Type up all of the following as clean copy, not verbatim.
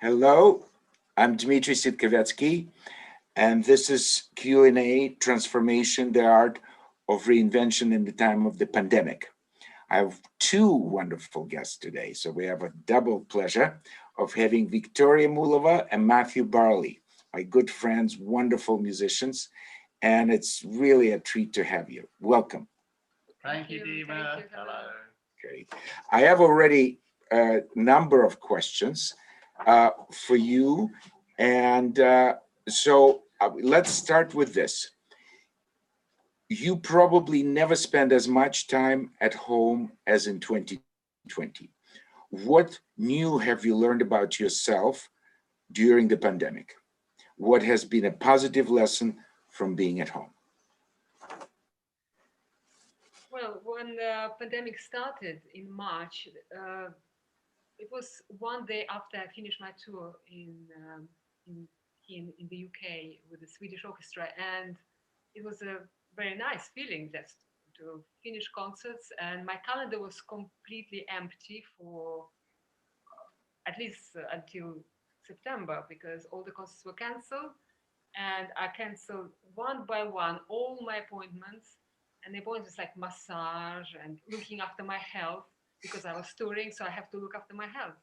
Hello, I'm Dmitry Sitkovetsky, and this is Q&A, Transformation, the Art of Reinvention in the Time of the Pandemic. I have two wonderful guests today, so we have a double pleasure of having Viktoria Mullova and Matthew Barley, my good friends, wonderful musicians, and it's really a treat to have you. Welcome. Thank you, Dima. Hello. Great. I have already a number of questions for you. And so let's start with this. You probably never spend as much time at home as in 2020. What new have you learned about yourself during the pandemic? What has been a positive lesson from being at home? Well, when the pandemic started in March, it was one day after I finished my tour in the UK with the Swedish orchestra, and it was a very nice feeling just to finish concerts, and my calendar was completely empty for at least until September because all the concerts were cancelled, and I canceled one by one all my appointments, and the appointments like massage and looking after my health because I was touring, so I have to look after my health.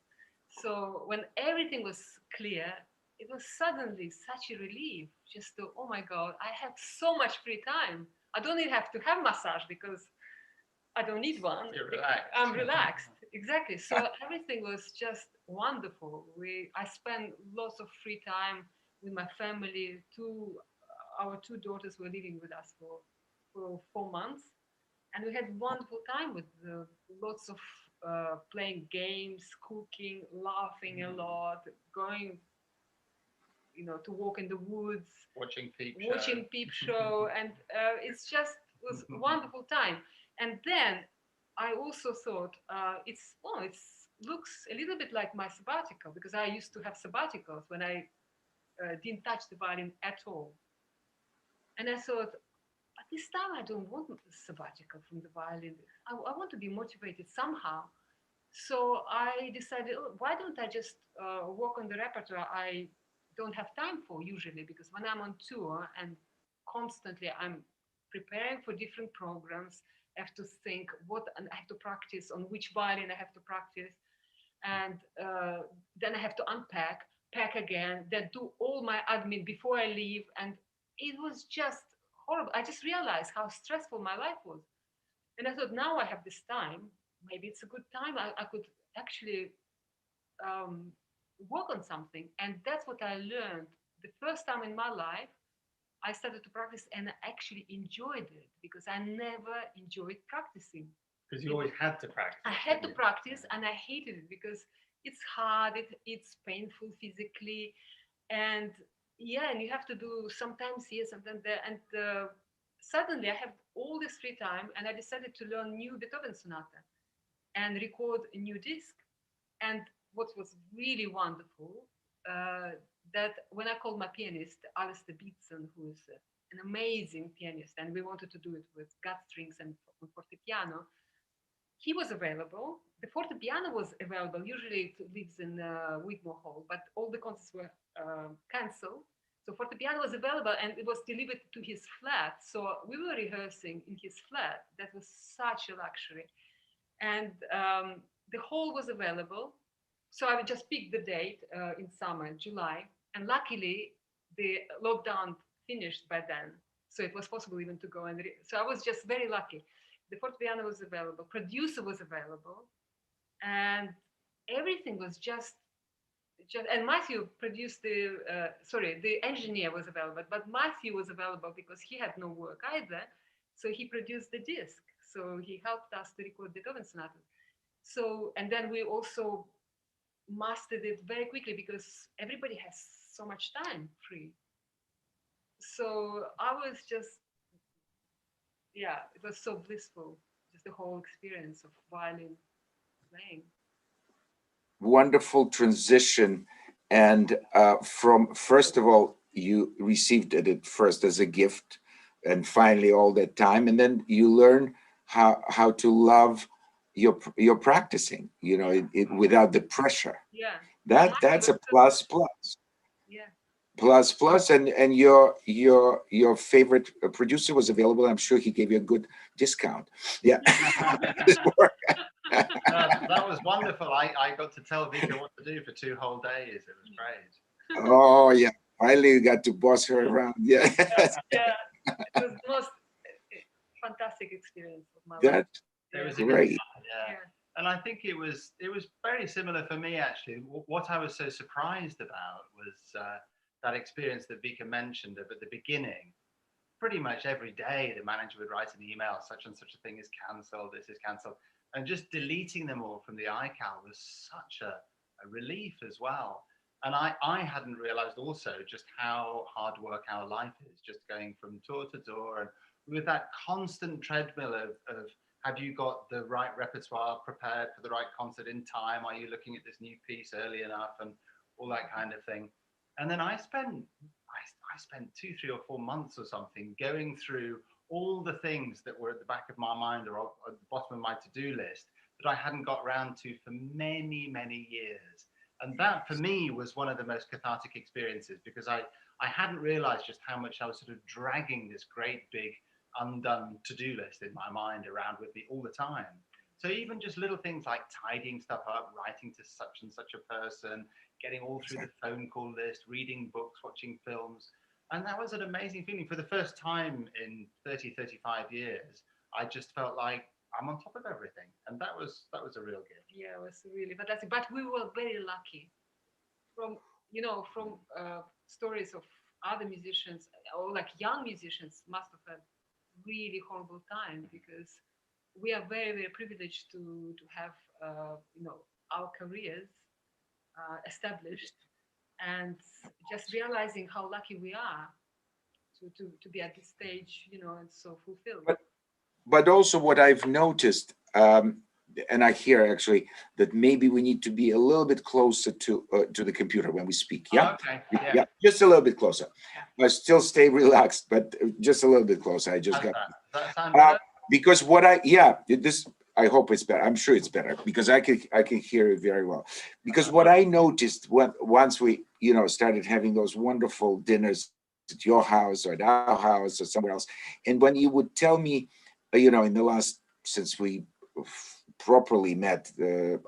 So when everything was clear, it was suddenly such a relief just to, oh my God, I have so much free time. I don't even have to have massage because I don't need one. You're relaxed. I'm relaxed. Exactly. So everything was just wonderful. I spent lots of free time with my family. Our two daughters were living with us for 4 months, and we had wonderful time with lots of playing games, cooking, laughing a lot, going, to walk in the woods, Watching Peep Show, and it's just was a wonderful time. And then I also thought it looks a little bit like my sabbatical because I used to have sabbaticals when I didn't touch the violin at all. And I thought, but this time I don't want a sabbatical from the violin. I want to be motivated somehow. So I decided, oh, why don't I just work on the repertoire I don't have time for usually, because when I'm on tour and constantly I'm preparing for different programs, I have to think and I have to practice on which violin I have to practice, and then I have to unpack, pack again, then do all my admin before I leave, and it was just horrible. I just realized how stressful my life was, and I thought, now I have this time. Maybe it's a good time. I could actually um, work on something. And that's what I learned. The first time in my life, I started to practice and I actually enjoyed it because I never enjoyed practicing. Because you always had to practice. I had to practice and I hated it because it's hard, it's painful physically. And yeah, and you have to do sometimes here, sometimes there. And suddenly I have all this free time and I decided to learn new Beethoven sonata and record a new disc. And what was really wonderful, that when I called my pianist, Alistair Beatson, who is an amazing pianist, and we wanted to do it with gut strings and fortepiano, he was available. The fortepiano was available. Usually it lives in Wigmore Hall, but all the concerts were cancelled. So fortepiano was available and it was delivered to his flat. So we were rehearsing in his flat. That was such a luxury. And the hall was available. So I would just pick the date in summer, July. And luckily, the lockdown finished by then. So it was possible even to go so I was just very lucky. The fortepiano was available, producer was available, and everything was just and Matthew produced the engineer was available, but Matthew was available because he had no work either. So he produced the disc. So he helped us to record Beethoven sonatas. So, and then we also mastered it very quickly because everybody has so much time free. So I was just, yeah, it was so blissful, just the whole experience of violin playing. Wonderful transition. And from, first of all, you received it at first as a gift and finally all that time. And then you learn how to love your practicing, without the pressure. Yeah. That's a plus plus. Yeah. Plus plus, and your favorite producer was available. I'm sure he gave you a good discount. Yeah. That was wonderful. I got to tell Vika what to do for 2 whole days. It was great. Oh yeah, finally you got to boss her around. Yeah. Yeah, it was the most fantastic experience of my life. That It was great. yeah. And I think it was very similar for me actually. What I was so surprised about was that experience that Vika mentioned at the beginning. Pretty much every day, the manager would write an email: such and such a thing is cancelled. This is cancelled, and just deleting them all from the iCal was such a relief as well. And I hadn't realized also just how hard work our life is, just going from door to door and with that constant treadmill of have you got the right repertoire prepared for the right concert in time? Are you looking at this new piece early enough and all that kind of thing? And then I spent 2, 3, or 4 months or something going through all the things that were at the back of my mind or at the bottom of my to-do list that I hadn't got round to for many, many years. And that for me was one of the most cathartic experiences, because I hadn't realized just how much I was sort of dragging this great big undone to-do list in my mind around with me all the time. So even just little things like tidying stuff up, writing to such and such a person, getting all through the phone call list, reading books, watching films. And that was an amazing feeling. For the first time in 30, 35 years, I just felt like I'm on top of everything. And that was a real gift. Yeah, it was really fantastic. But we were very lucky from, from stories of other musicians or like young musicians must have had really horrible time, because we are very, very privileged to have, our careers established, and just realizing how lucky we are to be at this stage, and so fulfilled. But also what I've noticed, and I hear actually that maybe we need to be a little bit closer to the computer when we speak. Yeah. Oh, okay. Yeah, just a little bit closer. I still stay relaxed, but just a little bit closer. I just How's got that? Does that sound better? because this, I hope it's better. I'm sure it's better because I can hear it very well. Because what I noticed once we started having those wonderful dinners at your house or at our house or somewhere else, and when you would tell me, in the last, since we properly met,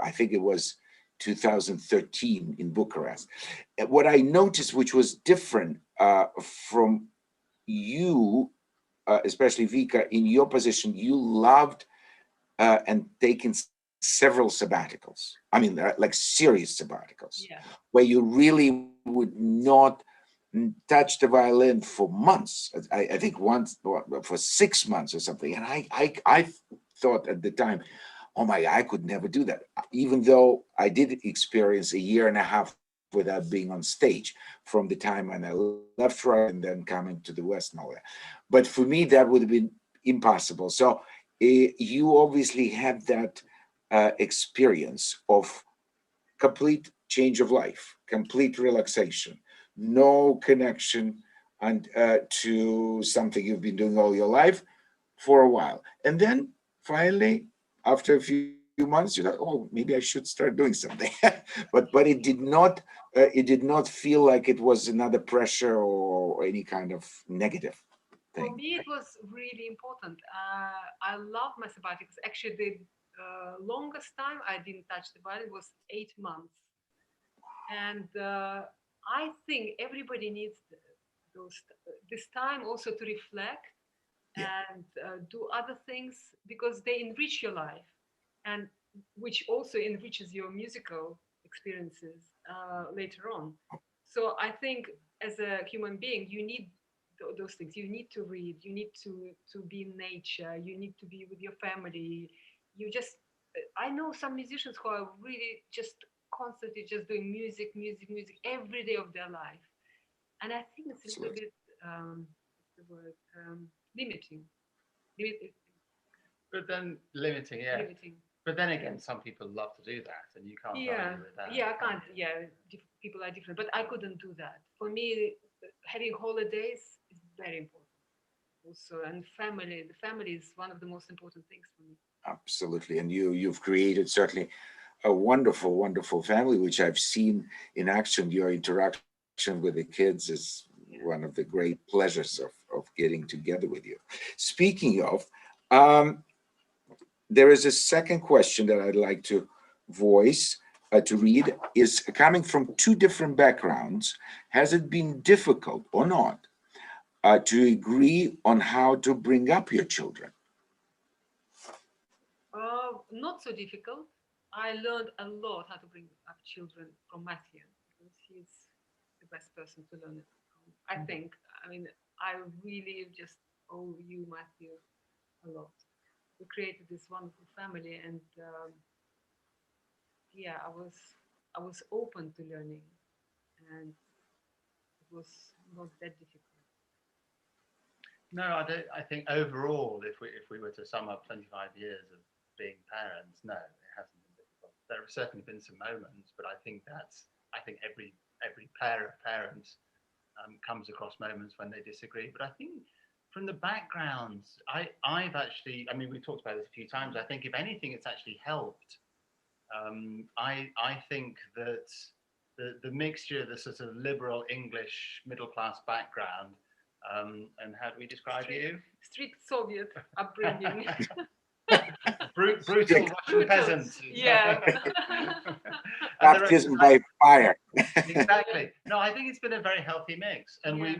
I think it was 2013 in Bucharest. What I noticed, which was different from you, especially Vika, in your position, you loved and taken several sabbaticals. I mean, like serious sabbaticals, where you really would not touch the violin for months. I think once for 6 months or something. And I thought at the time, oh my, I could never do that. Even though I did experience a year and a half without being on stage from the time when I left Russia and then coming to the West and all that. But for me, that would have been impossible. So you obviously had that experience of complete change of life, complete relaxation, no connection and to something you've been doing all your life for a while. And then finally, after a few months, you're like, oh, maybe I should start doing something. but it did not feel like it was another pressure or any kind of negative thing. For me, it was really important. I love my sabbaticals. Actually, the longest time I didn't touch the violin was 8 months. And I think everybody needs this time also to reflect and do other things, because they enrich your life, and which also enriches your musical experiences later on. So I think as a human being, you need those things. You need to read. You need to be in nature. You need to be with your family. You just I know some musicians who are really just constantly just doing music, music, music every day of their life, and I think it's a little bit what's the word, limiting. Limiting. But then limiting, yeah. Limiting. But then again, some people love to do that, and you can't argue with that. Yeah, I can't. Yeah, people are different, but I couldn't do that. For me, having holidays is very important. Also, and the family is one of the most important things for me. Absolutely, and you've created certainly a wonderful, wonderful family, which I've seen in action. Your interaction with the kids is one of the great pleasures of getting together with you. Speaking of, there is a second question that I'd like to voice, to read, is coming from two different backgrounds. Has it been difficult or not to agree on how to bring up your children? Not so difficult. I learned a lot how to bring up children from Matthew, because he's the best person to learn it from. I think. I mean, I really just owe you, Matthew, a lot. We created this wonderful family, and yeah, I was open to learning, and it was not that difficult. No, I don't. I think overall, if we were to sum up 25 years of being parents, no, it hasn't been difficult. There have certainly been some moments, but I think every pair of parents comes across moments when they disagree. But I think from the backgrounds, I've actually, I mean, we talked about this a few times. I think if anything, it's actually helped. I think that the mixture, the sort of liberal English middle class background. And how do we describe you? Strict Soviet upbringing. Brutal Russian peasant. Yeah. Baptism by fire. Exactly. No, I think it's been a very healthy mix. And yeah.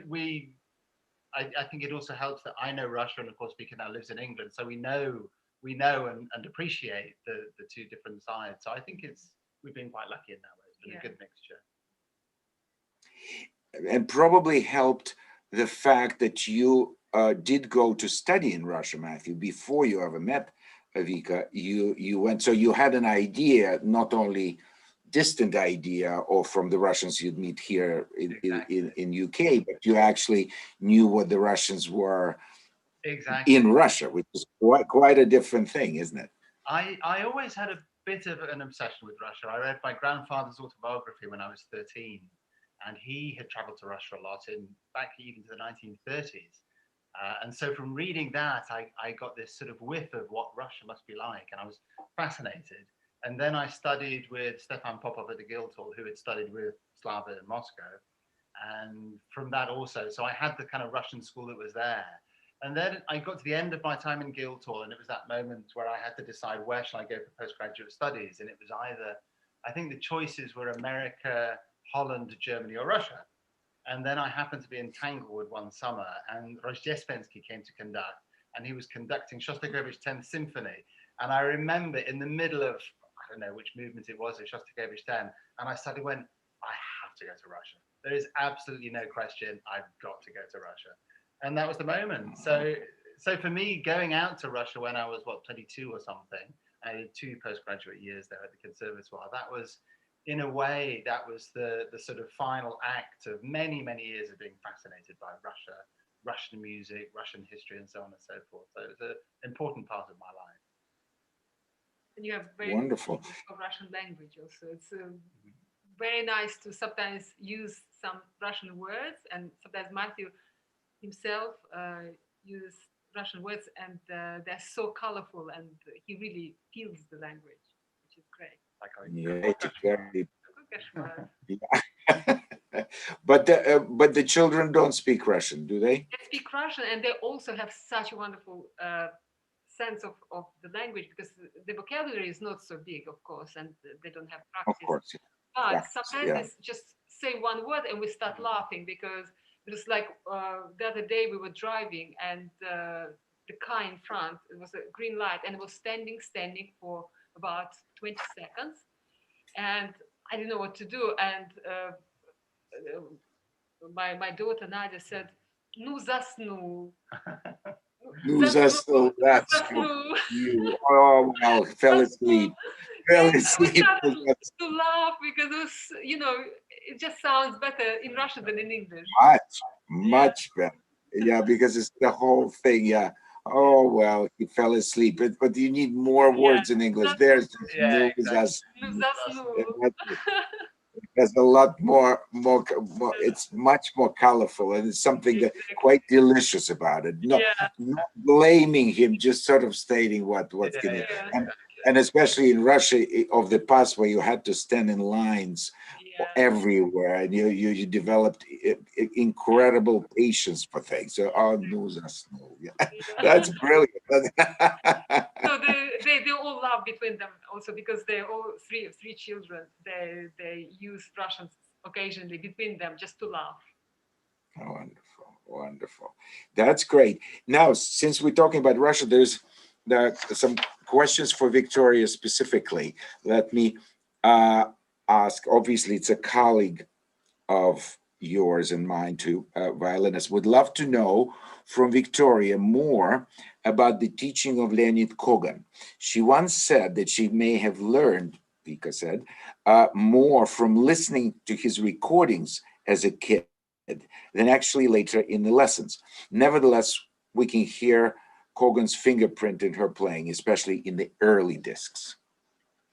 I think it also helps that I know Russia, and of course Vika now lives in England. So we know and appreciate the two different sides. So I think we've been quite lucky in that way. It's been a good mixture. And probably helped the fact that you did go to study in Russia, Matthew, before you ever met Vika. You went, so you had an idea, not only distant idea, or from the Russians you'd meet here in UK, but you actually knew what the Russians were in Russia, which is quite a different thing, isn't it? I always had a bit of an obsession with Russia. I read my grandfather's autobiography when I was 13. And he had traveled to Russia a lot, back even to the 1930s. And so from reading that, I got this sort of whiff of what Russia must be like, and I was fascinated. And then I studied with Stefan Popov at the Guildhall, who had studied with Slava in Moscow. And from that also, so I had the kind of Russian school that was there. And then I got to the end of my time in Guildhall, and it was that moment where I had to decide, where shall I go for postgraduate studies? And it was either, I think the choices were America, Holland, Germany, or Russia. And then I happened to be in Tanglewood one summer, and Rozhdestvenski came to conduct, and he was conducting Shostakovich's 10th Symphony. And I remember in the middle of, I don't know which movement it was of Shostakovich 10, and I suddenly went, I have to go to Russia. There is absolutely no question, I've got to go to Russia. And that was the moment. So for me, going out to Russia when I was, 22 or something, I did 2 postgraduate years there at the Conservatoire. That was, in a way, that was the sort of final act of many, many years of being fascinated by Russia, Russian music, Russian history, and so on and so forth. So it's an important part of my life. And you have very wonderful Russian language also. It's very nice to sometimes use some Russian words, and sometimes Matthew himself uses Russian words, and they're so colorful, and he really feels the language, which is great. But the children don't speak Russian, do they? They speak Russian, and they also have such a wonderful sense of the language, because the vocabulary is not so big, of course, and they don't have practice. Of course. But sometimes they just say one word and we start laughing, because it was like the other day we were driving, and the car in front, it was a green light, and it was standing for about 20 seconds. And I didn't know what to do. And my daughter Nadia said, "Nu zasnu." Nu zasnu, that's you. Oh, well, fell asleep. Fell asleep. To laugh, because it was, it just sounds better in Russian than in English. Much better. Yeah, because it's the whole thing. Yeah. Oh, well, he fell asleep. But you need more words in English. There's there's a lot more, it's much more colorful, and it's something that quite delicious about it. Not blaming him, just sort of stating what's going to. And especially in Russia of the past, where you had to stand in lines Yeah. everywhere, and you developed incredible patience for things. So, oh, no, yeah. That's brilliant. So they all laugh between them also because they're all three children. They use Russians occasionally between them just to laugh. Wonderful, wonderful. That's great. Now, since we're talking about Russia, there's some questions for Victoria specifically. Let me ask. Obviously, it's a colleague of yours and mine too, violinist. Would love to know from Victoria more about the teaching of Leonid Kogan. She once said that she may have learned, Vika said, more from listening to his recordings as a kid than actually later in the lessons. Nevertheless, we can hear Kogan's fingerprint in her playing, especially in the early discs.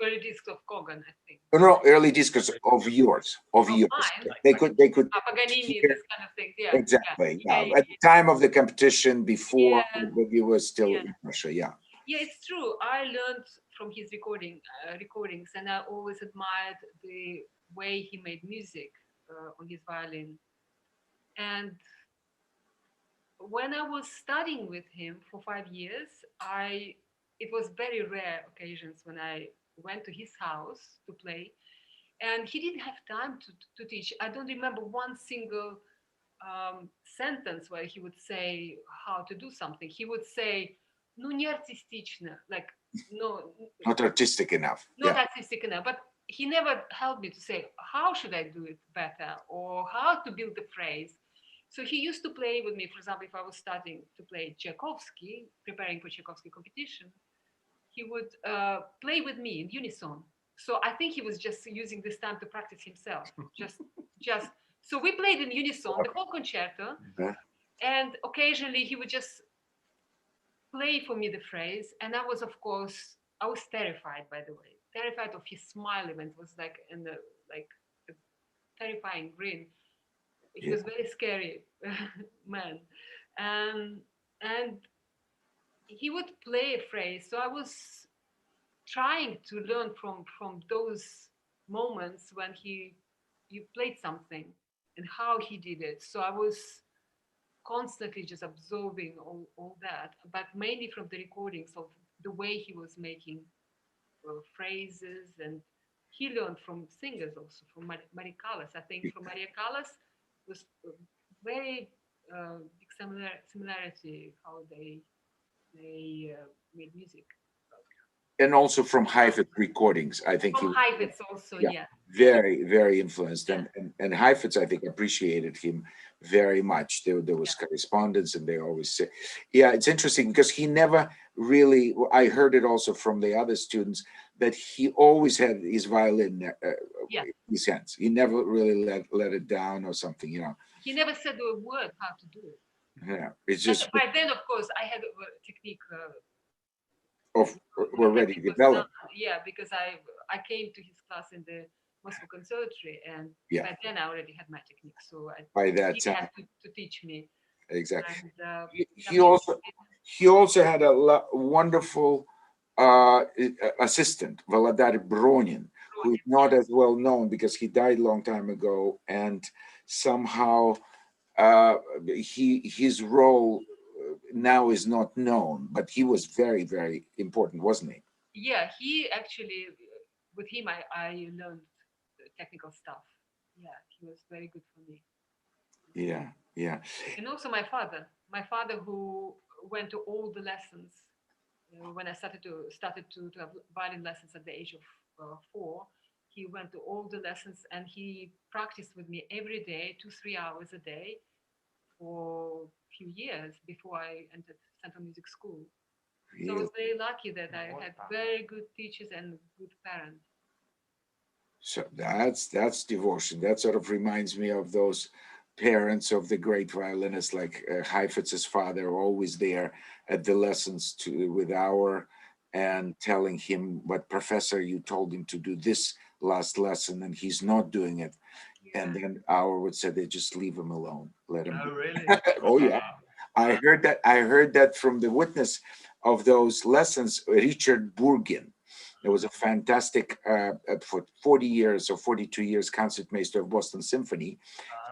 Early discs of Kogan, I think. No, early discs of yours, of yours. Mine? They could Paganini, hear, this kind of thing. Yeah. exactly. Yeah. Yeah. At the time of the competition, before Yeah. you were still Yeah. in Russia, yeah. Yeah, it's true. I learned from his recordings, and I always admired the way he made music on his violin. And when I was studying with him for 5 years, it was very rare occasions when I went to his house to play, and he didn't have time to teach. I don't remember one single sentence where he would say how to do something. He would say, "Ну не артистично," like no, Not artistic enough. not Yeah. artistic enough. But he never helped me to say how should I do it better or how to build the phrase. So he used to play with me. For example, if I was starting to play Tchaikovsky, preparing for Tchaikovsky competition, he would play with me in unison. So I think he was just using this time to practice himself. Just so we played in unison the whole concerto, and occasionally he would just play for me the phrase, and I was terrified, by the way, terrified of his smile. Even it was like like a terrifying grin. He was very scary man, and he would play a phrase. So I was trying to learn from those moments when you played something and how he did it. So I was constantly just absorbing all that, but mainly from the recordings of the way he was making phrases. And he learned from singers also, from Maria Callas. I think from Maria Callas was very big similarity how they made music. And also from Heifetz recordings, I think From Heifetz also, yeah. very, very influenced. And Heifetz, I think, appreciated him very much. There was correspondence, and they always say, yeah, it's interesting because he never really, I heard it also from the other students, that he always had his violin in his hands. He never really let it down or something, you know. He never said a word how to do it. Yeah, it's just. And by then, of course, I had a technique. We're ready to develop. Yeah, because I came to his class in the Moscow Conservatory, and by then I already had my technique, so by that he time had to teach me. Exactly. And, he also had a wonderful assistant, Volodar Bronin, who is not as well known because he died a long time ago, and somehow his role now is not known, but he was very, very important, wasn't he? Yeah, he actually, with him, I learned technical stuff. Yeah, he was very good for me. Yeah, yeah. And also my father who went to all the lessons when I started to have violin lessons at the age of 4. He went to all the lessons and he practiced with me every day, 2-3 hours a day, for a few years before I entered Central Music School. So I was very lucky that I had very good teachers and good parents. So that's devotion. That sort of reminds me of those parents of the great violinists like Heifetz's father, always there at the lessons with Auer and telling him, "But professor, you told him to do this last lesson and he's not doing it." Yeah. And then Auer would say, "They just leave him alone. Let him." Oh, really? Oh, yeah. I heard that from the witness of those lessons, Richard Burgin. There was a fantastic, for 40 years or 42 years, concertmaster of Boston Symphony.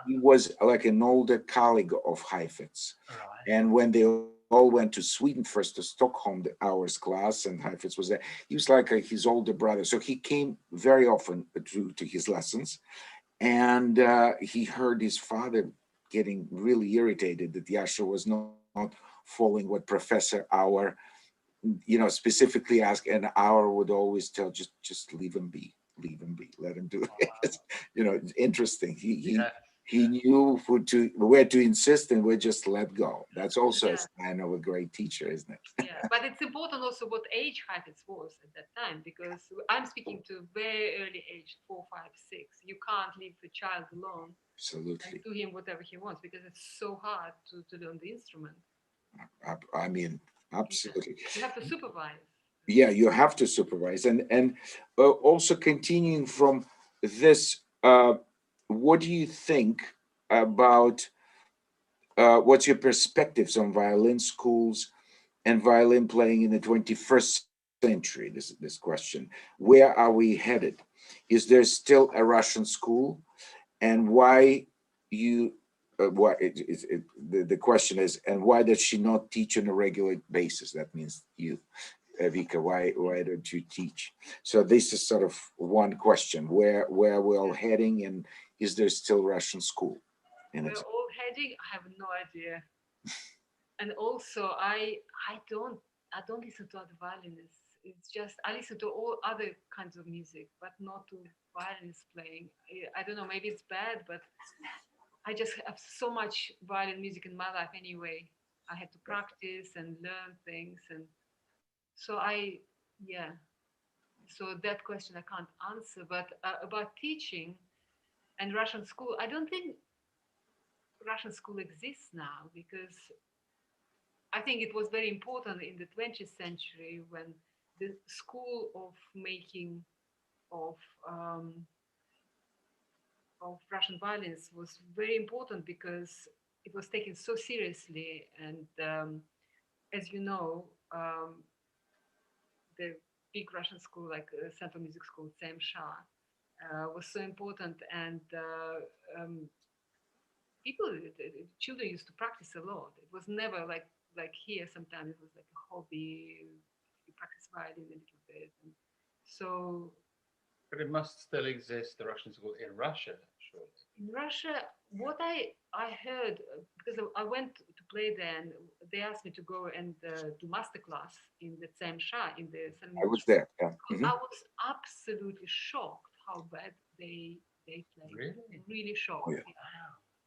He was like an older colleague of Heifetz. Right. And when they all went to Sweden first, to Stockholm, the hours class, and Heifetz was there, he was like his older brother. So he came very often to his lessons. And he heard his father getting really irritated that Yasha was not following what Professor Auer, specifically asked, and Auer would always tell, just leave him be, let him do it. It's interesting. He knew where to insist and where just let go. That's also a sign of a great teacher, isn't it? Yeah, but it's important also what age Heifetz was at that time, because I'm speaking to very early age, 4, 5, 6. You can't leave the child alone. Absolutely. And do him whatever he wants, because it's so hard to learn the instrument. I mean, absolutely. You have to supervise. Yeah, you have to supervise. And also continuing from this, what do you think about what's your perspectives on violin schools and violin playing in the 21st century? This question. Where are we headed? Is there still a Russian school? And why the question is, and why does she not teach on a regular basis? That means you. Vika, why don't you teach? So this is sort of one question: where we're all heading, and is there still Russian school? We're all heading. I have no idea. And also, I don't listen to other violinists. It's just I listen to all other kinds of music, but not to violinists playing. I don't know. Maybe it's bad, but I just have so much violin music in my life anyway. I had to practice and learn things, and so so that question I can't answer. But about teaching and Russian school, I don't think Russian school exists now, because I think it was very important in the 20th century when the school of making of Russian violins was very important, because it was taken so seriously. And as you know, the big Russian school like Central Music School, CMSHA, was so important. And children used to practice a lot. It was never like here. Sometimes it was like a hobby. You practice violin a little bit. And so. But it must still exist, the Russian school in Russia, surely. In Russia, what I heard, because I went to play there, and they asked me to go and do masterclass in the CMSHA, in the. I was there. Yeah. I was absolutely shocked how bad they played. Really shocked. Oh,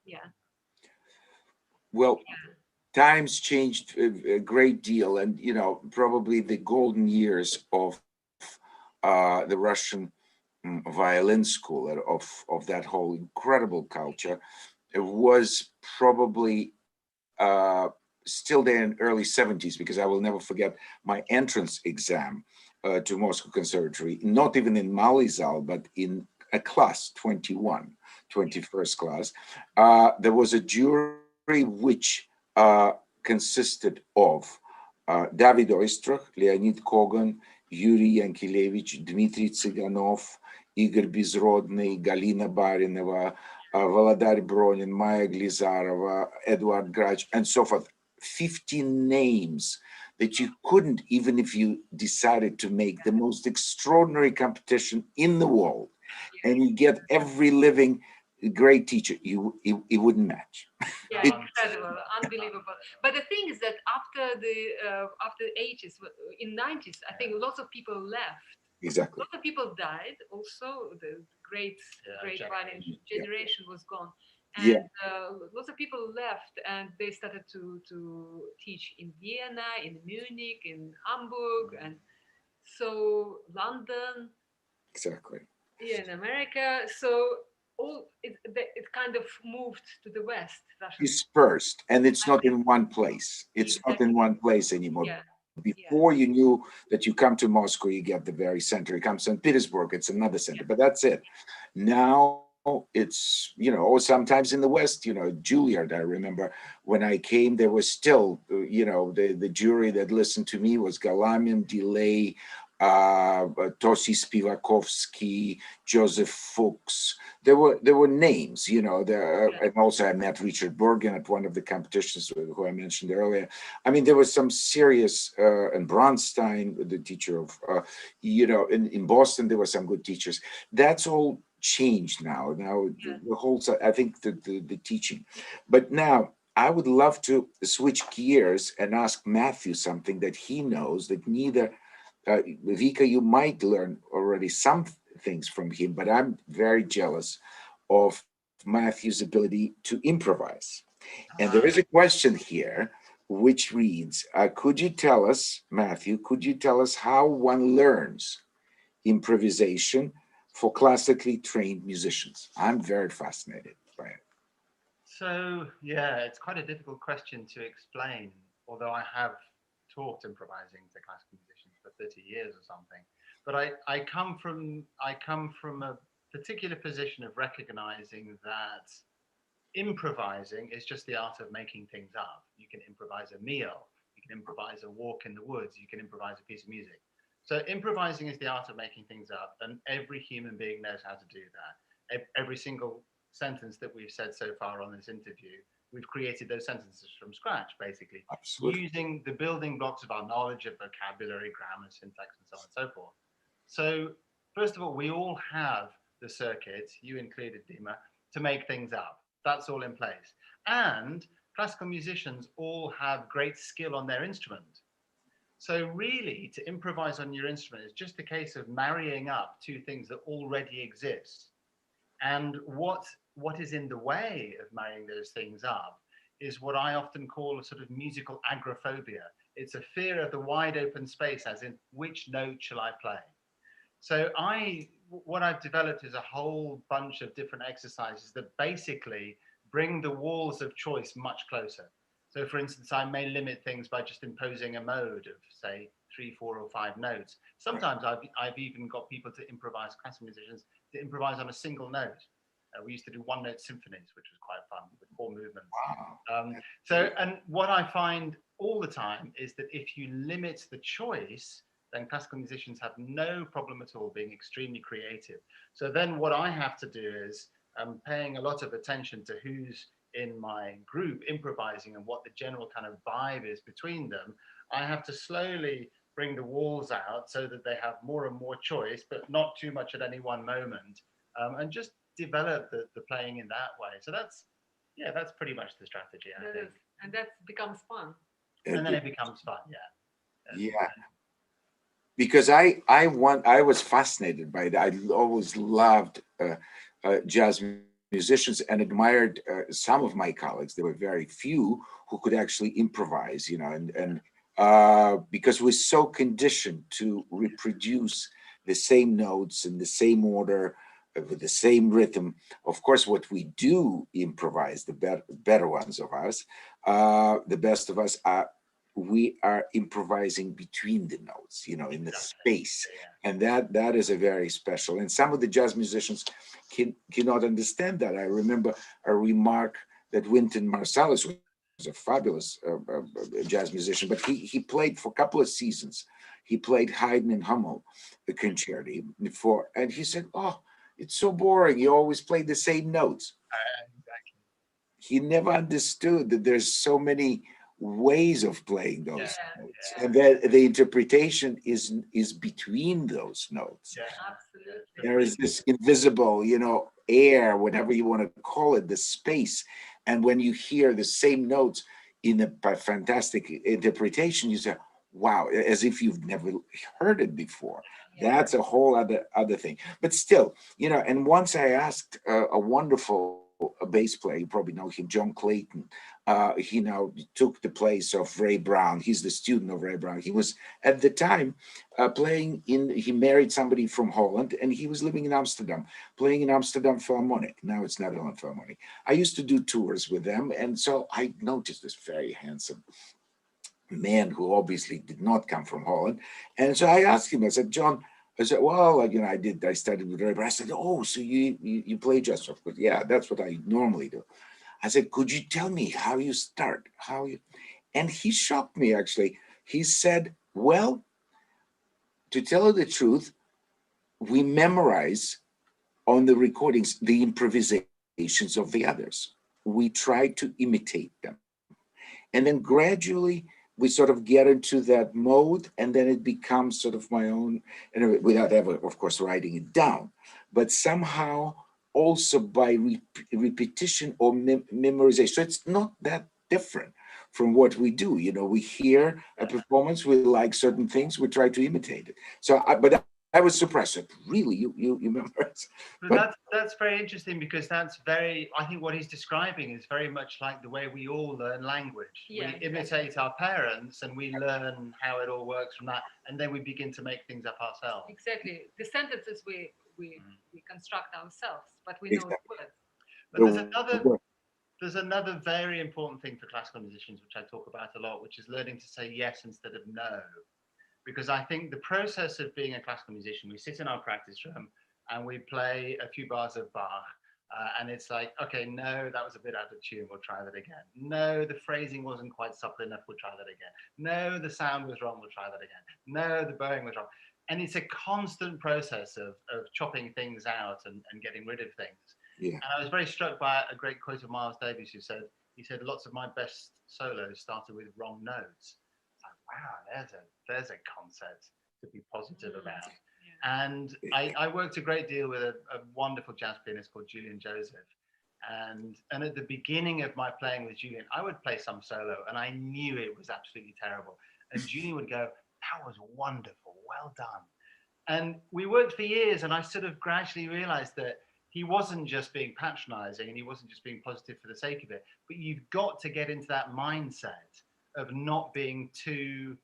yeah. Well, times changed a great deal, and probably the golden years of the Russian violin school, of that whole incredible culture, it was probably still there in early 70s, because I will never forget my entrance exam to Moscow Conservatory, not even in Malizal, but in a class 21, 21st class. There was a jury which consisted of David Oistrakh, Leonid Kogan, Yuri Yankelevich, Dmitry Tsiganov, Igor Bezrodny, Galina Barinova, Volodar Bronin, Maya Glizarova, Eduard Grach, and so forth. 15 names that you couldn't, even if you decided to make the most extraordinary competition in the world, and you get every living great teacher, it wouldn't match. Yeah, incredible, unbelievable. But the thing is that after the 80s, in 90s, I think lots of people left. Exactly. Lots of people died. Also, the great violin generation was gone, and lots of people left, and they started to teach in Vienna, in Munich, in Hamburg, and so London. Exactly. Yeah, in America. So it kind of moved to the west. Dispersed, and it's not in one place. It's not in one place anymore. Yeah. Before you knew that you come to Moscow, you get the very center. You come to St. Petersburg, it's another center, but that's it. Now it's, or sometimes in the West, Juilliard, I remember when I came, there was still, the jury that listened to me was Galamin, Delay, Tosi Spivakovsky, Joseph Fuchs. There were names, you know. And also I met Richard Bergen at one of the competitions who I mentioned earlier. I mean, there was some serious, and Bronstein, the teacher of, you know, in Boston there were some good teachers. That's all changed now. Now the whole, I think the teaching, but now I would love to switch gears and ask Matthew something that he knows that neither. Vika, you might learn already some things from him, but I'm very jealous of Matthew's ability to improvise. And there is a question here which reads, could you tell us, Matthew, could you tell us how one learns improvisation for classically trained musicians? I'm very fascinated by it. So yeah, it's quite a difficult question to explain, although I have taught improvising to classical musicians for 30 years or something. But I come from a particular position of recognizing that improvising is just the art of making things up. You can improvise a meal, you can improvise a walk in the woods, you can improvise a piece of music. So improvising is the art of making things up, and every human being knows how to do that. Every single sentence that we've said so far on this interview, we've created those sentences from scratch, basically, Absolutely. using the building blocks of our knowledge of vocabulary, grammar, syntax, and so on and so forth. So first of all, we all have the circuit, you included, Dima, to make things up. That's all in place. And classical musicians all have great skill on their instrument. So really, to improvise on your instrument is just a case of marrying up two things that already exist. And what is in the way of marrying those things up is what I often call a sort of musical agoraphobia. It's a fear of the wide open space, as in which note shall I play? So what I've developed is a whole bunch of different exercises that basically bring the walls of choice much closer. So for instance, I may limit things by just imposing a mode of, say, 3, 4, or 5 notes. Sometimes I've even got people to improvise, classical musicians, to improvise on a single note. We used to do one-note symphonies, which was quite fun with 4 movements. Wow. And what I find all the time is that if you limit the choice, then classical musicians have no problem at all being extremely creative. So then what I have to do is paying a lot of attention to who's in my group improvising and what the general kind of vibe is between them. I have to slowly bring the walls out so that they have more and more choice, but not too much at any one moment, and just develop the playing in that way. So that's pretty much the strategy, I think. And that becomes fun. And then it becomes fun, yeah. Yeah. Because I was fascinated by that. I always loved jazz musicians and admired some of my colleagues. There were very few who could actually improvise, you know, and because we're so conditioned to reproduce the same notes in the same order with the same rhythm. Of course, what we do improvise, the better ones of us, the best of us are. We are improvising between the notes, you know, in the space, and that is a very special. And some of the jazz musicians cannot understand that. I remember a remark that Wynton Marsalis was a fabulous jazz musician, but he played for a couple of seasons. He played Haydn and Hummel, the concerti before, and he said, "Oh, it's so boring. You always play the same notes." Exactly. He never understood that there's so many ways of playing those notes, and that the interpretation is between those notes. Absolutely. There is this invisible, you know, air, whatever you want to call it, the space. And when you hear the same notes in a fantastic interpretation, you say, wow, as if you've never heard it before. That's a whole other thing. But still, you know, and once I asked a wonderful bass player, you probably know him, John Clayton. He now took the place of Ray Brown. He's the student of Ray Brown. He was at the time he married somebody from Holland, and he was living in Amsterdam, playing in Amsterdam Philharmonic. Now it's Netherlands Philharmonic. I used to do tours with them, and so I noticed this very handsome man who obviously did not come from Holland. And so I asked him, I said, John, I said, well, you know, I studied with Ray Brown. I said, oh, so you play jazz? Of course, yeah, that's what I normally do. I said, could you tell me how you start? And he shocked me, actually. He said, well, to tell you the truth, we memorize on the recordings the improvisations of the others. We try to imitate them. And then gradually we sort of get into that mode, and then it becomes sort of my own, and without ever, of course, writing it down. But somehow also by repetition or memorization. So it's not that different from what we do. You know, we hear a performance, we like certain things, we try to imitate it. So, but I was surprised that really you memorize. But that's very interesting, because that's very, I think what he's describing is very much like the way we all learn language. Yeah, we imitate our parents and we learn how it all works from that, and then we begin to make things up ourselves. Exactly. The sentences we construct ourselves, but we know the words. But there's another very important thing for classical musicians, which I talk about a lot, which is learning to say yes instead of no. Because I think the process of being a classical musician, we sit in our practice room and we play a few bars of Bach, and it's like, okay, no, that was a bit out of tune, we'll try that again. No, the phrasing wasn't quite supple enough, we'll try that again. No, the sound was wrong, we'll try that again. No, the bowing was wrong. And it's a constant process of chopping things out and getting rid of things. Yeah. And I was very struck by a great quote of Miles Davis, who said, he said, lots of my best solos started with wrong notes. Wow, there's a concept to be positive about. Yeah. And I worked a great deal with a wonderful jazz pianist called Julian Joseph. And at the beginning of my playing with Julian, I would play some solo and I knew it was absolutely terrible. And Julian would go, that was wonderful, well done. And we worked for years, and I sort of gradually realized that he wasn't just being patronizing and he wasn't just being positive for the sake of it, but you've got to get into that mindset of not being too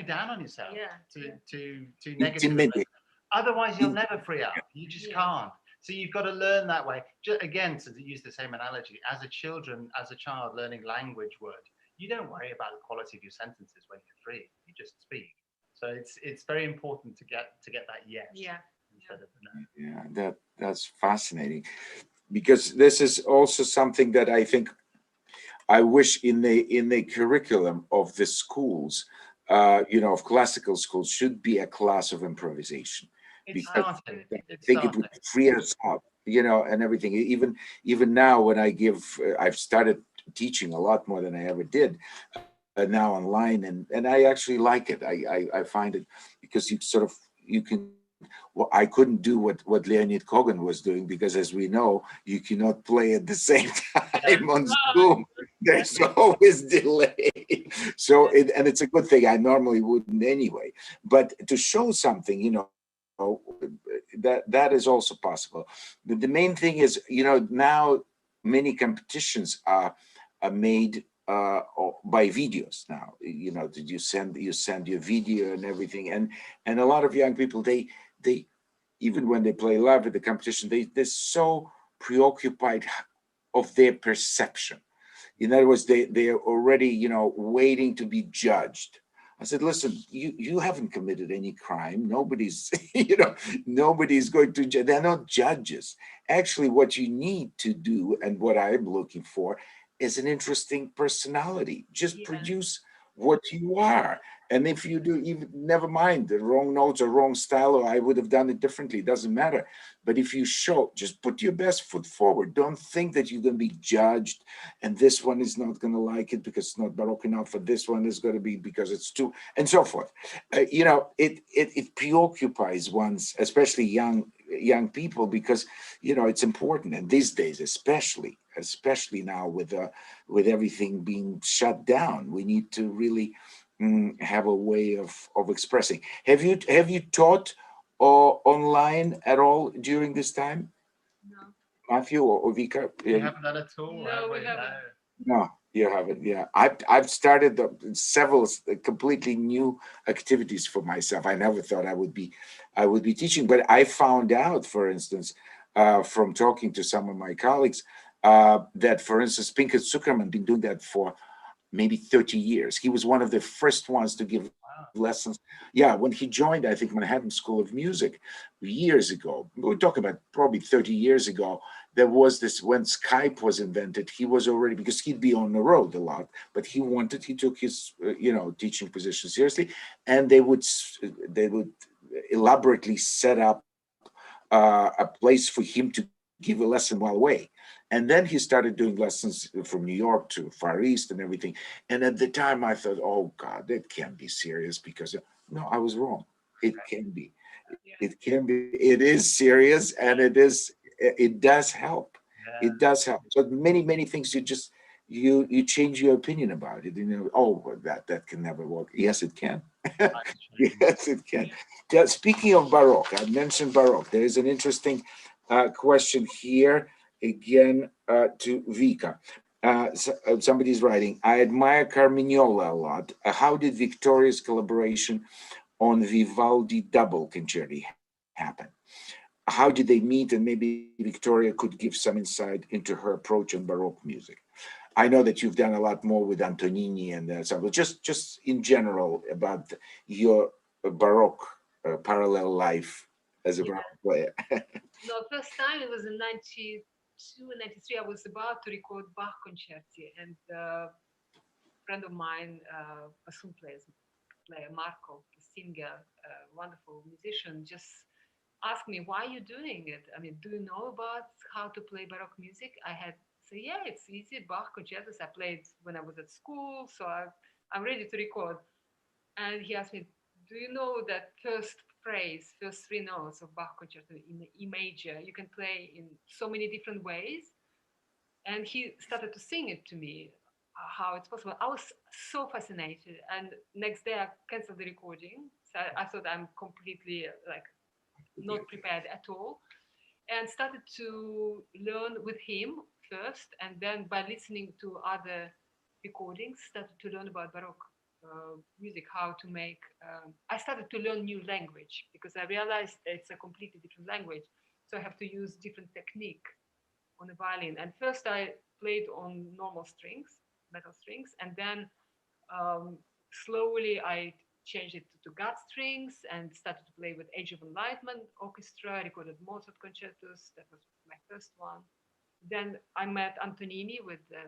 down on yourself, too negative. Otherwise, you'll never free up. You just can't. So you've got to learn that way. Again, to use the same analogy, as a child learning language would, you don't worry about the quality of your sentences when you're 3. You just speak. So it's very important to get that yes. Yeah. Instead of the no. Yeah, that's fascinating, because this is also something that I think I wish in the curriculum of the schools, of classical schools, should be a class of improvisation. Because I think it would free us up, and everything. Even now, when I've started teaching a lot more than I ever did now online, and I actually like it. I find it, because you can. Well, I couldn't do what Leonid Kogan was doing, because, as we know, you cannot play at the same time on Zoom. There's always delay. So, and it's a good thing. I normally wouldn't anyway. But to show something, that is also possible. But the main thing is, now many competitions are made by videos now. You send your video and everything, and a lot of young people, they even when they play live at the competition, they're so preoccupied of their perception. In other words, they're already waiting to be judged. I said, listen, you haven't committed any crime. Nobody's nobody's going to judge. They're not judges. Actually, what you need to do, and what I'm looking for, is an interesting personality. Just produce what you are. And if you do, even never mind the wrong notes or wrong style, or I would have done it differently, it doesn't matter. But if you just put your best foot forward. Don't think that you're going to be judged, and this one is not going to like it because it's not Baroque enough, or this one is going to be because it's too, and so forth. It preoccupies one's, especially young people, because it's important. And these days, especially now with everything being shut down, we need to really have a way of expressing. Have you taught online at all during this time? No. Matthew or Vika? We haven't done it at all. No, we haven't. No, you haven't. Yeah, I've started several completely new activities for myself. I never thought I would be teaching, but I found out, for instance, from talking to some of my colleagues, that, for instance, Pinchas Zuckerman been doing that for maybe 30 years. He was one of the first ones to give lessons. Yeah, when he joined, I think, Manhattan School of Music years ago. We're talking about probably 30 years ago. there was this, when Skype was invented, he was already, because he'd be on the road a lot, but he took his teaching position seriously, and they would elaborately set up a place for him to give a lesson while away. And then he started doing lessons from New York to Far East and everything. And at the time I thought, oh God, that can't be serious, because no, I was wrong. It can be. Yeah. It can be. It is serious, and it does help. Yeah. It does help. So many things you change your opinion about it. Oh, well, that can never work. Yes, it can. That's true. Yes, it can. Speaking of Baroque, I mentioned Baroque. There is an interesting question here again to Vika. Somebody's writing, I admire Carmignola a lot. How did Victoria's collaboration on Vivaldi double concerti happen? How did they meet? And maybe Victoria could give some insight into her approach on Baroque music. I know that you've done a lot more with Antonini and so, but just in general about your Baroque parallel life as a Yeah. Baroque player. No, first time it was in 92, 93. I was about to record Bach concerti, and a friend of mine, a bassoon player, Marco, the singer, wonderful musician, just asked me, why are you doing it? I mean, do you know about how to play Baroque music? I had said, yeah, it's easy. Bach concertos I played when I was at school, so I'm ready to record. And he asked me, do you know that first phrase, first three notes of Bach concerto in the E major, you can play in so many different ways? And he started to sing it to me, how it's possible. I was so fascinated. And next day I canceled the recording. So I thought I'm completely like not prepared at all, and started to learn with him first, and then by listening to other recordings started to learn about Baroque music, how to make I started to learn new language, because I realized it's a completely different language, so I have to use different technique on the violin. And first I played on normal strings, metal strings, and then slowly I changed it to gut strings and started to play with Age of Enlightenment Orchestra, recorded Mozart concertos. That was my first one. Then I met Antonini,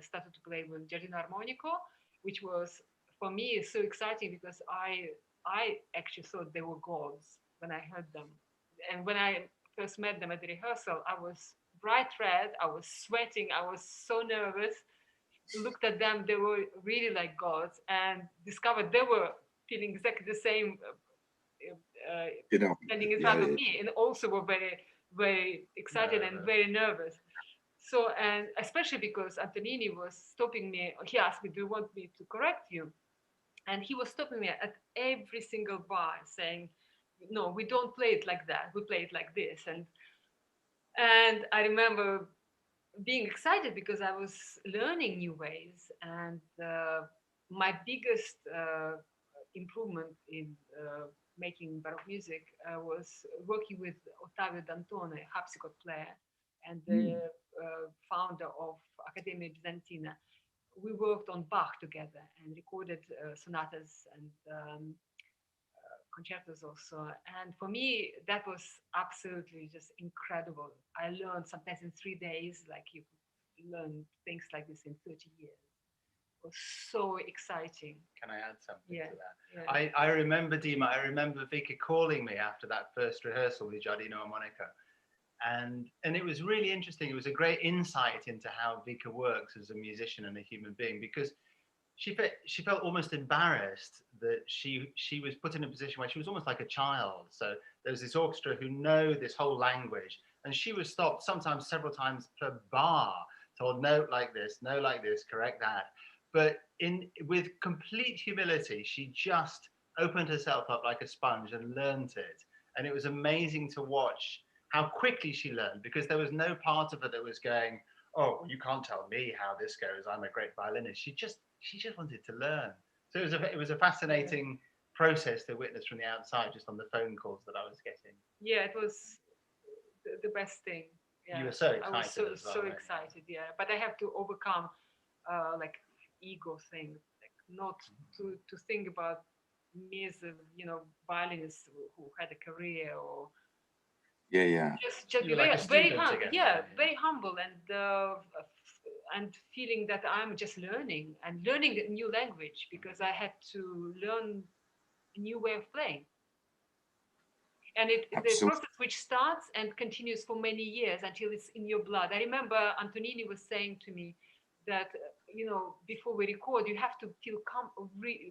started to play with Giardino Armonico, which was for me so exciting, because I actually thought they were gods when I heard them. And when I first met them at the rehearsal, I was bright red, I was sweating, I was so nervous. Looked at them, they were really like gods, and discovered they were feeling exactly the same uh, you know, standing in front yeah, of me, and also were very, very excited and very nervous. So, and especially because Antonini was stopping me, he asked me, do you want me to correct you? And he was stopping me at every single bar saying, no, we don't play it like that, we play it like this. And I remember being excited because I was learning new ways. And my biggest improvement in making Baroque music was working with Ottavio Dantone, harpsichord player and the Mm. founder of Accademia Bizantina. We worked on Bach together and recorded sonatas and concertos also. And for me, that was absolutely just incredible. I learned sometimes in 3 days, like you learn things like this in 30 years. It was so exciting. Can I add something Yeah, to that? yeah. I remember, Dima, I remember Vika calling me after that first rehearsal with Giardino Armonico. And it was really interesting. It was a great insight into how Vika works as a musician and a human being, because she felt almost embarrassed that she was put in a position where she was almost like a child. So there was this orchestra who know this whole language, and she was stopped sometimes several times per bar, told no like this, no like this, correct that. But in with complete humility, she just opened herself up like a sponge and learned it. And it was amazing to watch how quickly she learned, because there was no part of her that was going, oh, you can't tell me how this goes, I'm a great violinist. She just wanted to learn. So it was a fascinating process to witness from the outside, just on the phone calls that I was getting. Yeah, it was the best thing. Yeah, You were so I was excited as well, so weren't you? excited. Yeah, but I have to overcome like ego thing, like not to think about me as a violinist who had a career, or Yeah, yeah. Just You were very like a very student again. yeah, very humble, and feeling that I'm just learning and learning a new language, because I had to learn a new way of playing. And the Absolutely. process which starts and continues for many years until it's in your blood. I remember Antonini was saying to me that before we record, you have to feel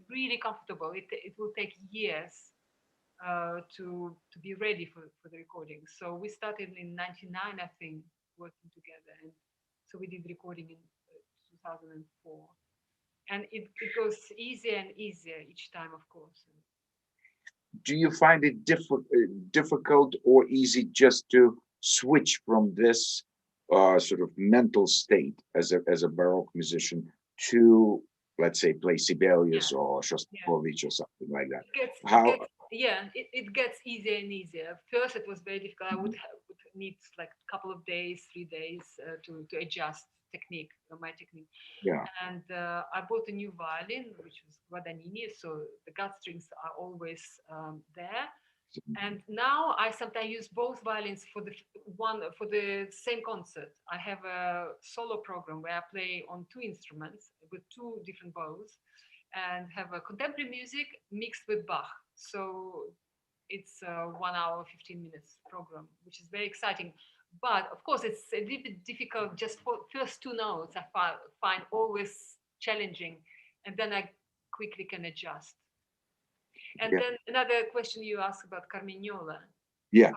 really comfortable. It will take years to be ready for the recording. So we started in '99, I think, working together, and so we did recording in 2004, and it goes easier and easier each time, of course. Do you find it difficult or easy just to switch from this sort of mental state as a Baroque musician to, let's say, play Yeah, Sibelius or yeah. Shostakovich or something like that? It How? gets yeah, it gets easier and easier. First, it was very difficult. I would need like a couple of days, 3 days to adjust technique, my technique. Yeah. And I bought a new violin, which was Guadagnini, so the gut strings are always there. And now I sometimes use both violins for the same concert. I have a solo program where I play on two instruments with two different bows, and have a contemporary music mixed with Bach. So it's a 1 hour, 15 minutes program, which is very exciting. But of course, it's a little bit difficult just for first two notes. Find always challenging, and then I quickly can adjust. And Yeah. then another question you asked about Carmignola, Yeah.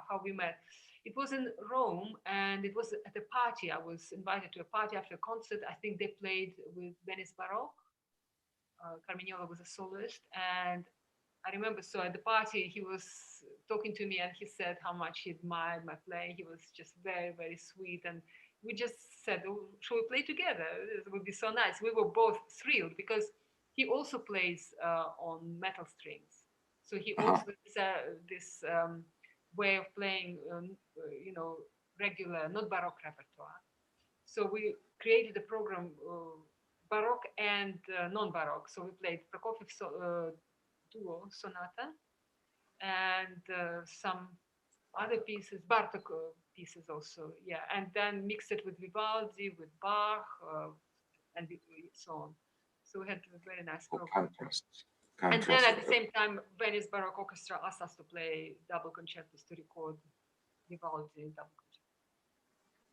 how we met. It was in Rome, and it was at a party. I was invited to a party after a concert. I think they played with Venice Baroque. Carmignola was a soloist, and I remember, so at the party he was talking to me, and he said how much he admired my playing. He was just very, very sweet, and we just said, oh, "Shall we play together? It would be so nice." We were both thrilled because he also plays on metal strings, so he Uh-huh. also this way of playing, regular, not Baroque repertoire. So we created a program, Baroque and non-Baroque. So we played Prokofiev duo sonata, and some other pieces, Bartok pieces also, yeah, and then mix it with Vivaldi, with Bach, and so on. So we had a very nice Oh, program. contrast. And then Contrast. at the same time, Venice Baroque Orchestra asked us to play double concertos to record Vivaldi double concerto.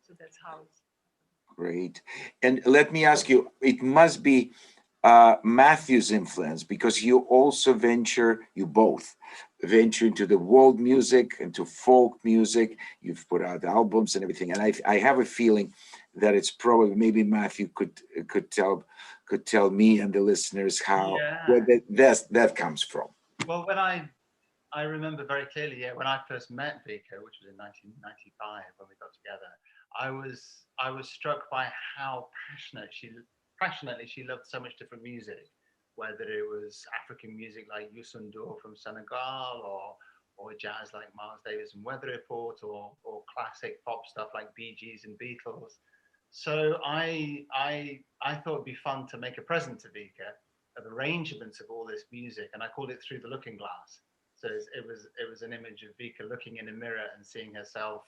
So that's how it's. Great. And let me ask you, it must be Matthew's influence, because you both venture into the world music, into folk music. You've put out albums and everything. And I have a feeling that it's probably, maybe Matthew could tell me and the listeners where Yeah. that comes from. Well, I remember very clearly, yeah, when I first met Vika, which was in 1995 when we got together, I was struck by how passionately she loved so much different music, whether it was African music like Youssou N'Dour from Senegal, or jazz like Miles Davis and Weather Report, or classic pop stuff like Bee Gees and Beatles. So I thought it'd be fun to make a present to Vika of arrangements of all this music, and I called it Through the Looking Glass. So it was an image of Vika looking in a mirror and seeing herself,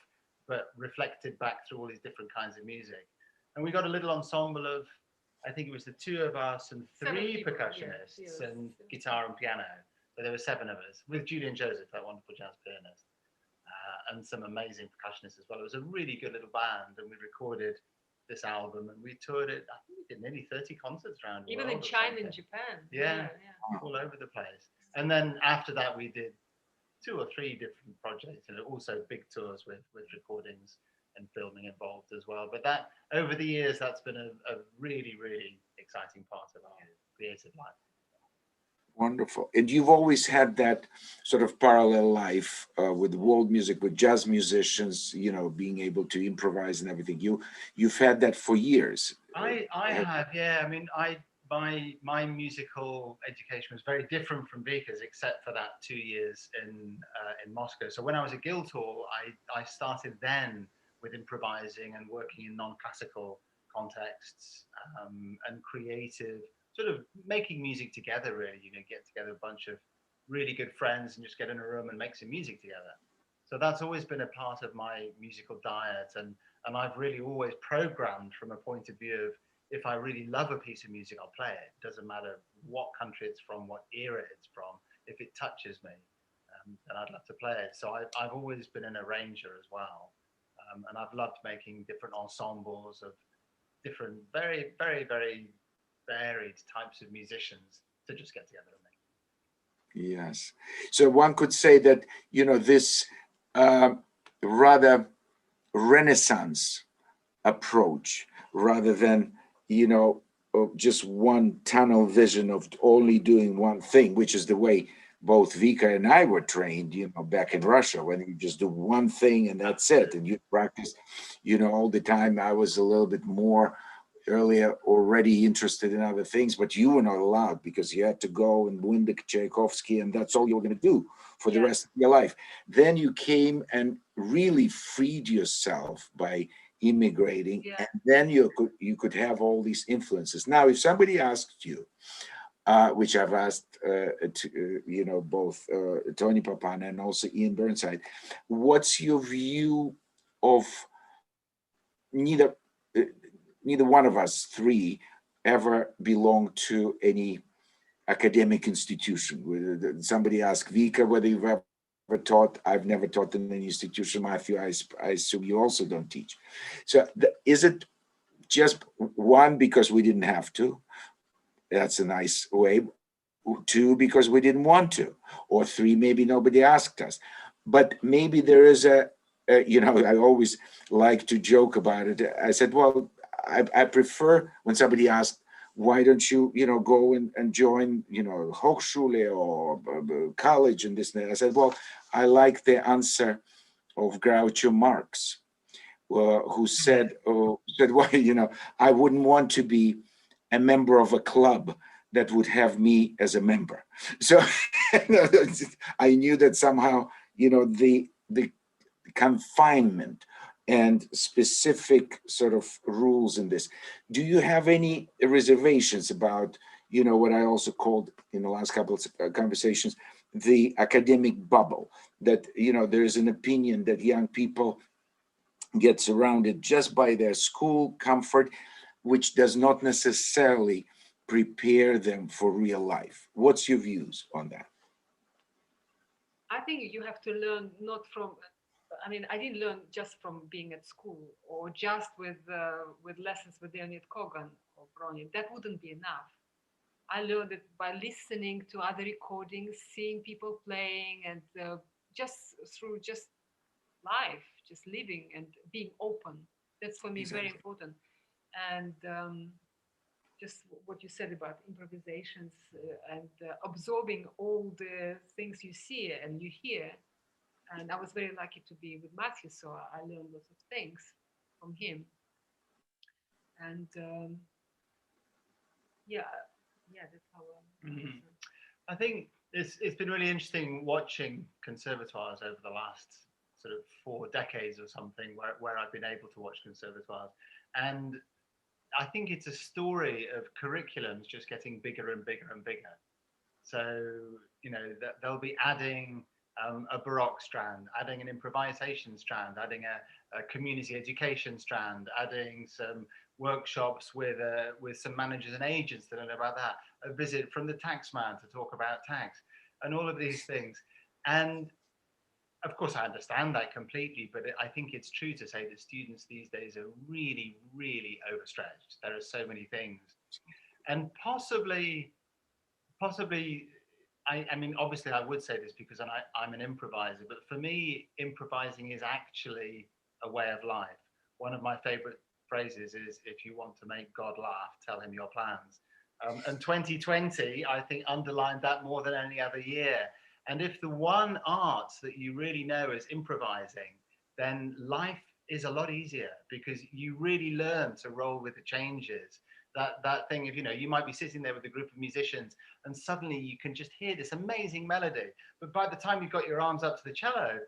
but reflected back through all these different kinds of music. And we got a little ensemble of, I think it was the two of us and three People, percussionists yes, and guitar and piano. So there were seven of us, with Julian Joseph, that wonderful jazz pianist, and some amazing percussionists as well. It was a really good little band, and we recorded this album and we toured it. I think we did nearly 30 concerts around the even world. in China and Japan. Yeah, all over the place. And then after that, we did two or three different projects, and also big tours with recordings and filming involved as well. But that, over the years, that's been a really, really exciting part of our creative life. Wonderful. And you've always had that sort of parallel life with world music, with jazz musicians, being able to improvise and everything. You've had that for years. I have, yeah. I mean, my musical education was very different from Vika's, except for that 2 years in Moscow. So when I was at Guildhall, I started then with improvising and working in non-classical contexts, and creative, sort of making music together. Really, get together a bunch of really good friends and just get in a room and make some music together. So that's always been a part of my musical diet, and I've really always programmed from a point of view of, if I really love a piece of music, I'll play it. It doesn't matter what country it's from, what era it's from. If it touches me, then I'd love to play it. So I've always been an arranger as well, and I've loved making different ensembles of different, very, very, very varied types of musicians to just get together and make. Yes. So one could say that, this rather Renaissance approach, rather than, just one tunnel vision of only doing one thing, which is the way both Vika and I were trained, back in Russia, when you just do one thing and that's it. And you practice, all the time. I was a little bit more earlier already interested in other things, but you were not allowed, because you had to go and win the Tchaikovsky, and that's all you were going to do for the rest of your life. Then you came and really freed yourself by immigrating, and then you could have all these influences. Now, if somebody asked you, which I've asked both Tony Papana and also Ian Burnside, what's your view of neither one of us three ever belonged to any academic institution? Somebody asked Vika whether you've ever taught. I've never taught in any institution. Matthew, I assume you also don't teach. So is it just one, because we didn't have to? That's a nice way. Two, because we didn't want to. Or three, maybe nobody asked us. But maybe there is I always like to joke about it. I said, well, I prefer when somebody asks, why don't you, go and join, Hochschule or college and this and that. I said, well, I like the answer of Groucho Marx, who said, well, I wouldn't want to be a member of a club that would have me as a member. So I knew that somehow, the confinement and specific sort of rules in this. Do you have any reservations about, what I also called in the last couple of conversations, the academic bubble, that, there's an opinion that young people get surrounded just by their school comfort, which does not necessarily prepare them for real life? What's your views on that? I think you have to learn not from. I mean, I didn't learn just from being at school or just with lessons with Leonid Kogan or Bronin. That wouldn't be enough. I learned it by listening to other recordings, seeing people playing, and just through just life, just living and being open. That's for me very important. And just what you said about improvisations and absorbing all the things you see and you hear. And I was very lucky to be with Matthew, so I learned lots of things from him. And yeah, that's how. I think it's been really interesting watching conservatoires over the last sort of 4 decades or something, where I've been able to watch conservatoires, and I think it's a story of curriculums just getting bigger and bigger and bigger. So they'll be adding a Baroque strand, adding an improvisation strand, adding a community education strand, adding some workshops with some managers and agents that know about that, a visit from the taxman to talk about tax, and all of these things. And of course, I understand that completely, but I think it's true to say that students these days are really, really overstretched. There are so many things, and possibly, I mean, obviously, I would say this because I'm an improviser, but for me, improvising is actually a way of life. One of my favorite phrases is, if you want to make God laugh, tell him your plans. And 2020, I think, underlined that more than any other year. And if the one art that you really know is improvising, then life is a lot easier, because you really learn to roll with the changes. That thing of, you might be sitting there with a group of musicians and suddenly you can just hear this amazing melody. But by the time you've got your arms up to the cello,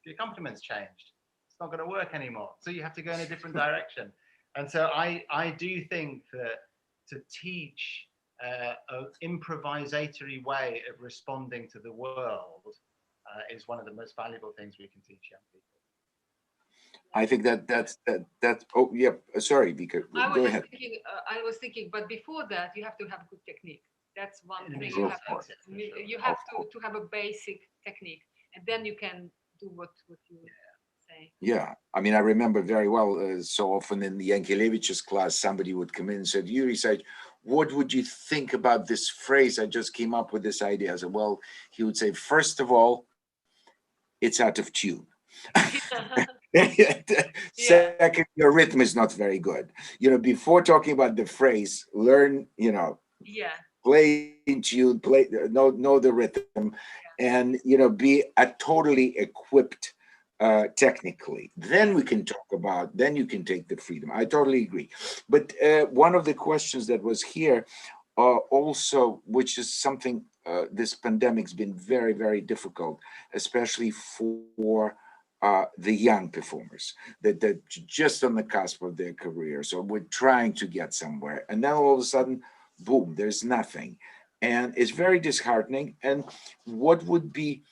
the accompaniment's changed. It's not going to work anymore. So you have to go in a different direction. And so I do think that to teach an improvisatory way of responding to the world is one of the most valuable things we can teach young people. I think that's. Oh, yeah. Sorry, Vika. I was Go just ahead. thinking, but before that, you have to have good technique. That's one In thing music you Of have course. sense, yes, for sure. you Of have course. to have a basic technique, and then you can do what you say. Yeah, I mean, I remember very well. So often in the Yankelevич's class, somebody would come in and said, "Yuri said, what would you think about this phrase? I just came up with this idea." I said, "Well," he would say, "first of all, it's out of tune. Yeah, Second, your rhythm is not very good. Before talking about the phrase, learn, yeah, play in tune, know the rhythm, and be a totally equipped technically. Then we can talk about. Then you can take the freedom. I totally agree. But one of the questions that was here, also, which is something this pandemic's been very, very difficult, especially for the young performers that just on the cusp of their career. So we're trying to get somewhere, and then all of a sudden, boom, there's nothing, and it's very disheartening. And what would be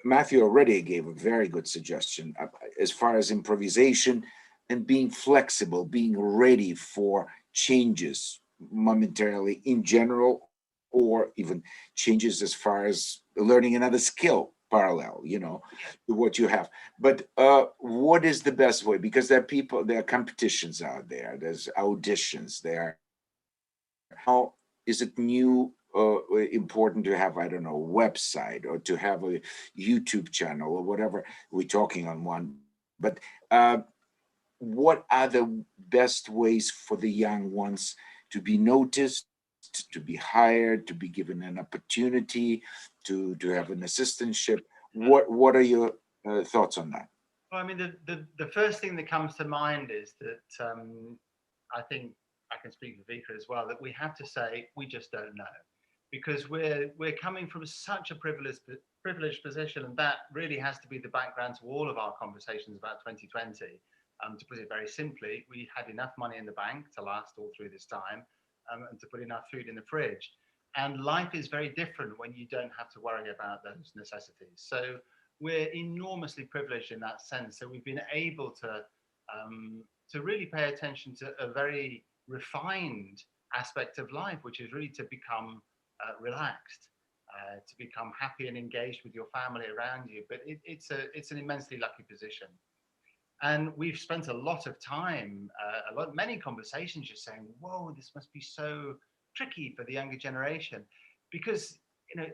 Matthew already gave a very good suggestion as far as improvisation and being flexible, being ready for changes momentarily in general, or even changes as far as learning another skill parallel, to what you have. But what is the best way? Because there are competitions out there, there's auditions, there. How is it important to have, I don't know, website, or to have a YouTube channel, or whatever? We're talking on one, but what are the best ways for the young ones to be noticed, to be hired, to be given an opportunity, to have an assistantship? What are your thoughts on that? Well, I mean, the first thing that comes to mind is that I think I can speak for Vika as well, that we have to say we just don't know, because we're coming from such a privileged position, and that really has to be the background to all of our conversations about 2020. To put it very simply, we had enough money in the bank to last all through this time, and to put enough food in the fridge. And life is very different when you don't have to worry about those necessities. So we're enormously privileged in that sense. So we've been able to really pay attention to a very refined aspect of life, which is really to become relaxed, to become happy and engaged with your family around you. But it's an immensely lucky position. And we've spent a lot of time, many conversations just saying, whoa, this must be so tricky for the younger generation, because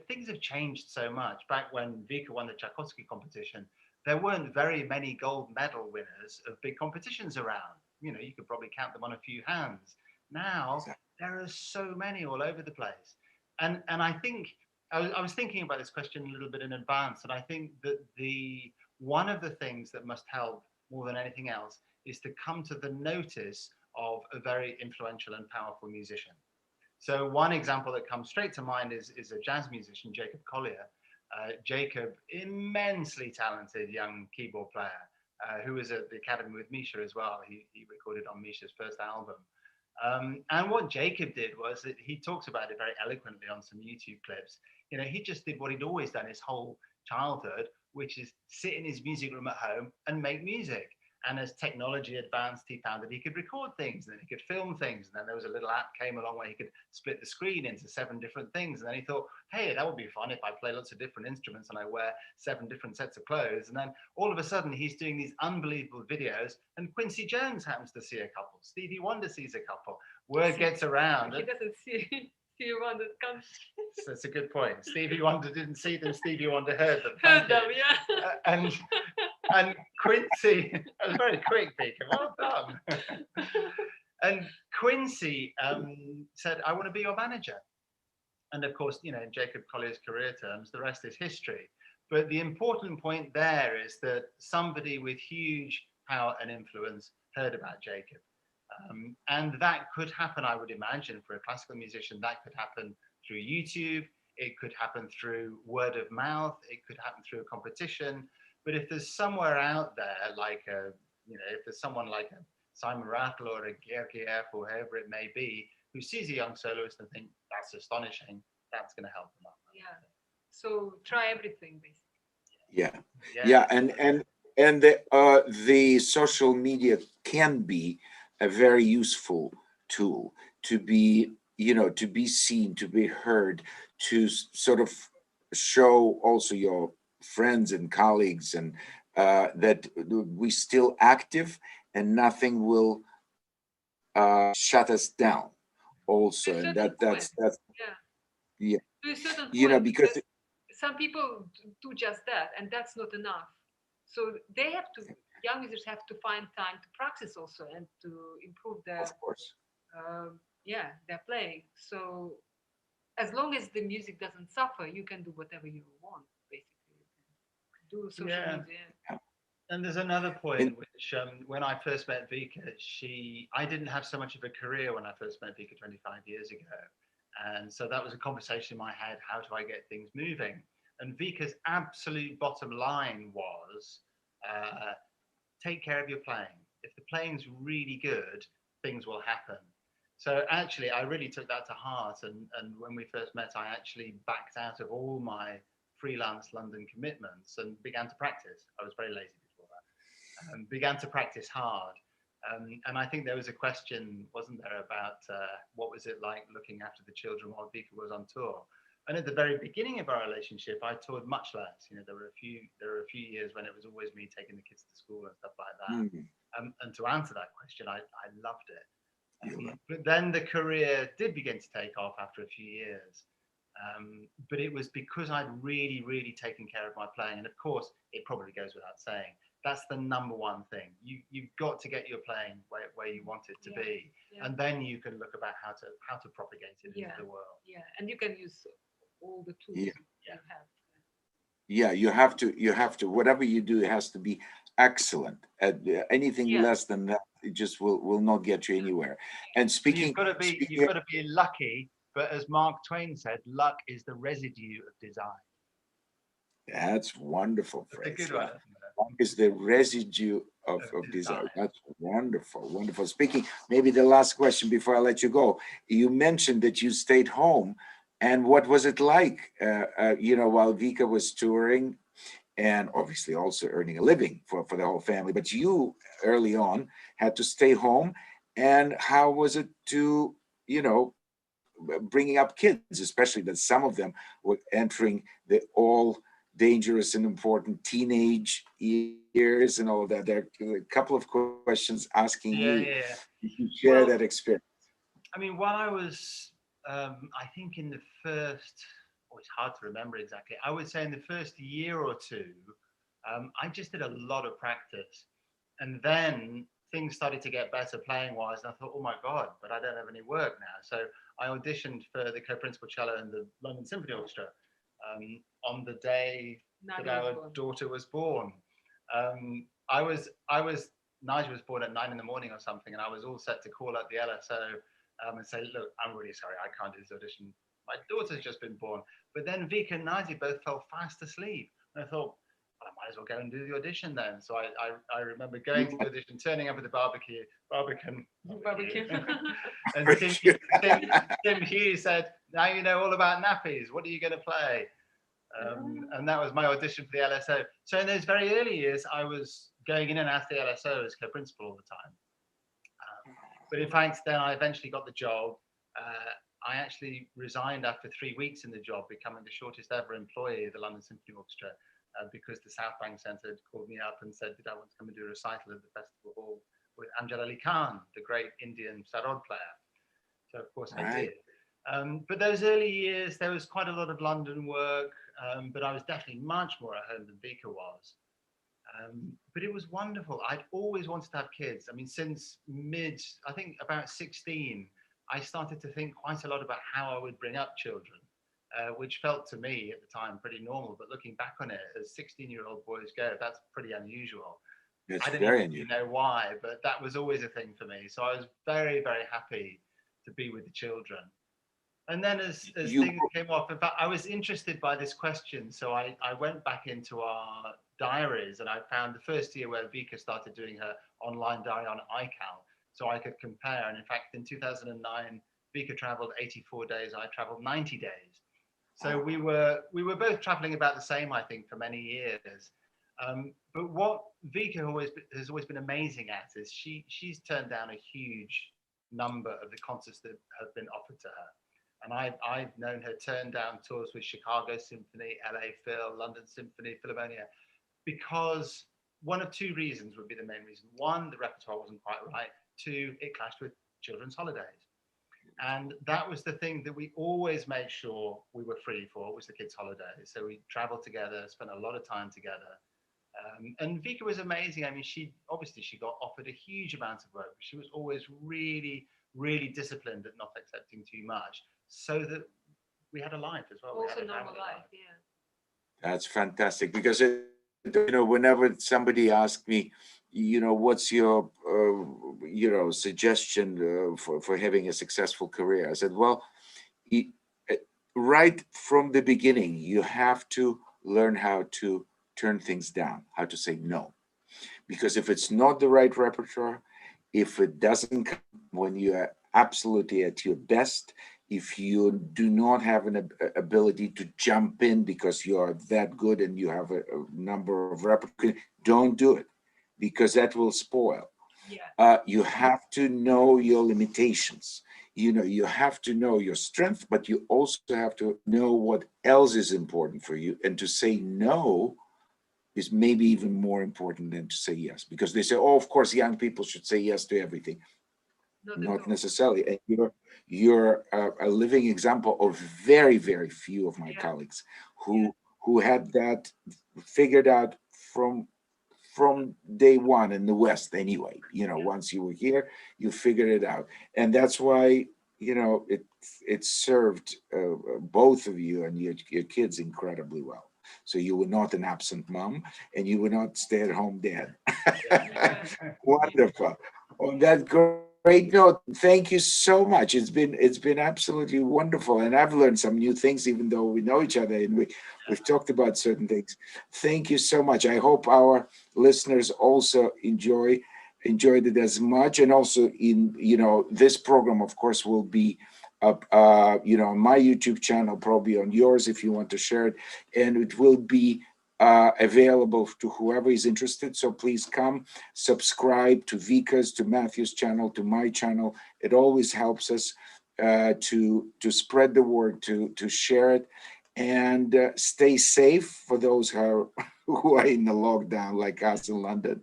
things have changed so much. Back when Vika won the Tchaikovsky competition, there weren't very many gold medal winners of big competitions around. You could probably count them on a few hands. Now, there are so many all over the place. And I think, I was thinking about this question a little bit in advance, and I think that one of the things that must help more than anything else is to come to the notice of a very influential and powerful musician. So one example that comes straight to mind is a jazz musician, Jacob Collier. Jacob, immensely talented young keyboard player, who was at the Academy with Misha as well. He recorded on Misha's first album. And what Jacob did was that he talks about it very eloquently on some YouTube clips. He just did what he'd always done his whole childhood, which is sit in his music room at home and make music. And as technology advanced, he found that he could record things, and then he could film things. And then there was a little app came along where he could split the screen into 7 different things. And then he thought, hey, that would be fun if I play lots of different instruments and I wear 7 different sets of clothes. And then all of a sudden he's doing these unbelievable videos, and Quincy Jones happens to see a couple. Stevie Wonder sees a couple. Word gets around. He doesn't see Wonder comes. So that's a good point. Stevie Wonder didn't see them. Stevie Wonder heard them. Heard them, yeah. And Quincy, that was very quick, Beacon. Well done. And Quincy said, "I want to be your manager." And of course, in Jacob Collier's career terms, the rest is history. But the important point there is that somebody with huge power and influence heard about Jacob. And that could happen, I would imagine, for a classical musician. That could happen through YouTube. It could happen through word of mouth. It could happen through a competition. But if there's somewhere out there, if there's someone like a Simon Rattle or a Gergiev or whoever it may be, who sees a young soloist and thinks that's astonishing, that's going to help them out. Yeah. So try everything, basically. Yeah, Yeah. yeah, and the social media can be a very useful tool to be, to be seen, to be heard, to sort of show also your friends and colleagues and that we still active and nothing will shut us down To also, a and certain point, that's yeah. yeah, To a certain point, because because some people do just that, and that's not enough. So they have to, young users have to find time to practice also and to improve their, of course. yeah, their playing. So as long as the music doesn't suffer, you can do whatever you want, basically. Do social Yeah. media. And there's another And point which, when I first met Vika, I didn't have so much of a career when I first met Vika 25 years ago. And so that was a conversation in my head, how do I get things moving? And Vika's absolute bottom line was, uh, take care of your playing. If the playing's really good, things will happen. So actually, I really took that to heart. And when we first met, I actually backed out of all my freelance London commitments and began to practice. I was very lazy before that. Began to practice hard. And I think there was a question, wasn't there, about what was it like looking after the children while Vika was on tour? And at the very beginning of our relationship, I toured much less. There were a few years when it was always me taking the kids to school and stuff like that. mm, And to answer that question, I loved it. you But then the career did begin to take off after a few years. But it was because I'd really, really taken care of my playing. And of course, it probably goes without saying, that's the number one thing. You've got to get your playing where you want it to be. Yeah. And then you can look about how to propagate it into the world. Yeah, and you can use all the tools Yeah. you have. Yeah, you have to, whatever you do, it has to be excellent. Anything Yeah. less than that, it just will not get you anywhere. And And you've speaking, got to be speaking, lucky. But as Mark Twain said, luck is the residue of design. that's wonderful That's a phrase. good Yeah. one, isn't What is the residue it? of Of desire? design. That's wonderful, wonderful. Speaking, maybe the last question before I let you go. You mentioned that you stayed home, and what was it like? While Vika was touring, and obviously also earning a living for the whole family. But you early on had to stay home. And how was it to, bringing up kids, especially that some of them were entering the all dangerous and important teenage years and all of that? There are a couple of questions asking Yeah, you yeah. if you share Well, that experience. I mean, while I was, I think in the first, it's hard to remember exactly. I would say in the first year or two, I just did a lot of practice. And then things started to get better playing wise. And I thought, oh my God, but I don't have any work now. So I auditioned for the co-principal cello in the London Symphony Orchestra on the day that our daughter was born. Nigel was born at 9 in the morning or something, and I was all set to call up the LSO and say, look, I'm really sorry, I can't do this audition. My daughter's just been born. But then Vika and Nigel both fell fast asleep. And I thought, well, I might as well go and do the audition then. So I remember going to the audition, turning up at the barbecue, and Tim Hughes said, now you know all about nappies. What are you going to play? And that was my audition for the LSO. So in those very early years, I was going in and out of the LSO as co-principal all the time. But in fact, then I eventually got the job. I actually resigned after 3 weeks in the job, becoming the shortest ever employee of the London Symphony Orchestra, because the South Bank Centre called me up and said, did I want to come and do a recital at the festival hall with Amjad Ali Khan, the great Indian sarod player. So of course I did. But those early years, there was quite a lot of London work, but I was definitely much more at home than Vika was. But it was wonderful. I'd always wanted to have kids. I mean, since I think about 16, I started to think quite a lot about how I would bring up children, which felt to me at the time pretty normal. But looking back on it, as 16-year-old boys go, that's pretty unusual. It's I don't very even unusual. know why, but that was always a thing for me. So I was very, very happy to be with the children. And then as things came off, in fact, I was interested by this question. So I went back into our diaries and I found the first year where Vika started doing her online diary on iCal, so I could compare. And in fact, in 2009, Vika traveled 84 days, I traveled 90 days. So we were both traveling about the same, I think, for many years. But what Vika has always been amazing at is she's turned down a huge number of the concerts that have been offered to her. And I've known her turn down tours with Chicago Symphony, LA Phil, London Symphony, Philharmonia, because one of two reasons would be the main reason. One, the repertoire wasn't quite right. Two, it clashed with children's holidays. And that was the thing that we always made sure we were free for, was the kids' holidays. So we traveled together, spent a lot of time together. And Vika was amazing. I mean, she got offered a huge amount of work, but she was always really, really disciplined at not accepting too much, so that we had a life as well. Also normal life, yeah. That's fantastic, because whenever somebody asks me, what's your suggestion for having a successful career, I said, well, right from the beginning, you have to learn how to turn things down, how to say no. Because if it's not the right repertoire, if it doesn't come when you are absolutely at your best, if you do not have an ability to jump in because you are that good and you have a number of repertoire, don't do it, because that will spoil. Yeah. You have to know your limitations. You have to know your strength, but you also have to know what else is important for you. And to say no is maybe even more important than to say yes, because they say, oh, of course, young people should say yes to everything. Not necessarily. And you're a living example of very, very few of my colleagues who had that figured out from day one in the West anyway. Once you were here, you figured it out. And that's why, it served both of you and your kids incredibly well. So you were not an absent mom, and you were not stay-at-home dad. Wonderful. On that great note, thank you so much. It's been absolutely wonderful, and I've learned some new things, even though we know each other and we've talked about certain things. Thank you so much. I hope our listeners also enjoyed it as much. And also, this program, of course, will be up, on my YouTube channel, probably on yours if you want to share it, and it will be available to whoever is interested. So please come subscribe to Vika's, to Matthew's channel, to my channel. It always helps us to spread the word, to share it, and stay safe for those who are in the lockdown like us in London.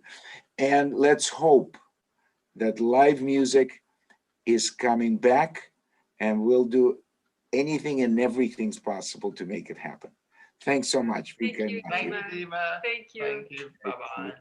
And let's hope that live music is coming back, and we'll do anything and everything's possible to make it happen. Thanks so much, Vika. Thank you, Thank you, Dima. Thank you. Thank you. Bye-bye.